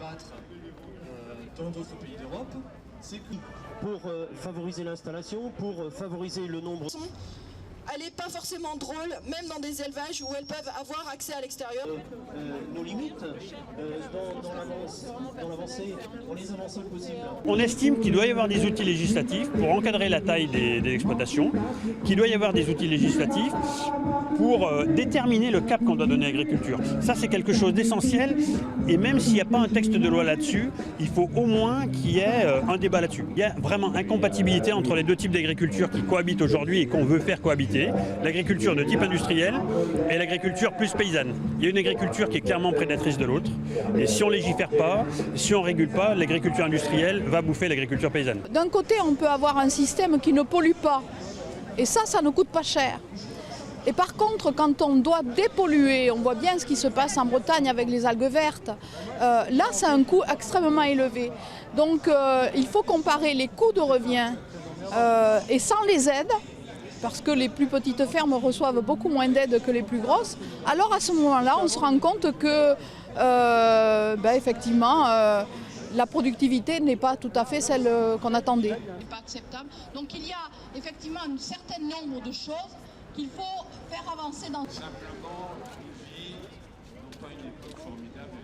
abattre dans d'autres pays d'Europe. Pour favoriser l'installation, pour favoriser le nombre... Elle n'est pas forcément drôle, même dans des élevages où elles peuvent avoir accès à l'extérieur. Nos limites dans l'avancée, dans les avancées possibles. On estime qu'il doit y avoir des outils législatifs pour encadrer la taille des exploitations, qu'il doit y avoir des outils législatifs pour déterminer le cap qu'on doit donner à l'agriculture. Ça, c'est quelque chose d'essentiel, et même s'il n'y a pas un texte de loi là-dessus, il faut au moins qu'il y ait un débat là-dessus. Il y a vraiment incompatibilité entre les deux types d'agriculture qui cohabitent aujourd'hui et qu'on veut faire cohabiter. L'agriculture de type industriel et l'agriculture plus paysanne. Il y a une agriculture qui est clairement prédatrice de l'autre. Et si on ne légifère pas, si on ne régule pas, l'agriculture industrielle va bouffer l'agriculture paysanne. D'un côté, on peut avoir un système qui ne pollue pas. Et ça ne coûte pas cher. Et par contre, quand on doit dépolluer, on voit bien ce qui se passe en Bretagne avec les algues vertes, là, c'est un coût extrêmement élevé. Donc, il faut comparer les coûts de revient et sans les aides, parce que les plus petites fermes reçoivent beaucoup moins d'aides que les plus grosses, alors à ce moment-là, on se rend compte que, effectivement, la productivité n'est pas tout à fait celle qu'on attendait. C'est pas acceptable. Donc il y a effectivement un certain nombre de choses qu'il faut faire avancer dans... Simplement, une vie, non pas une époque formidable.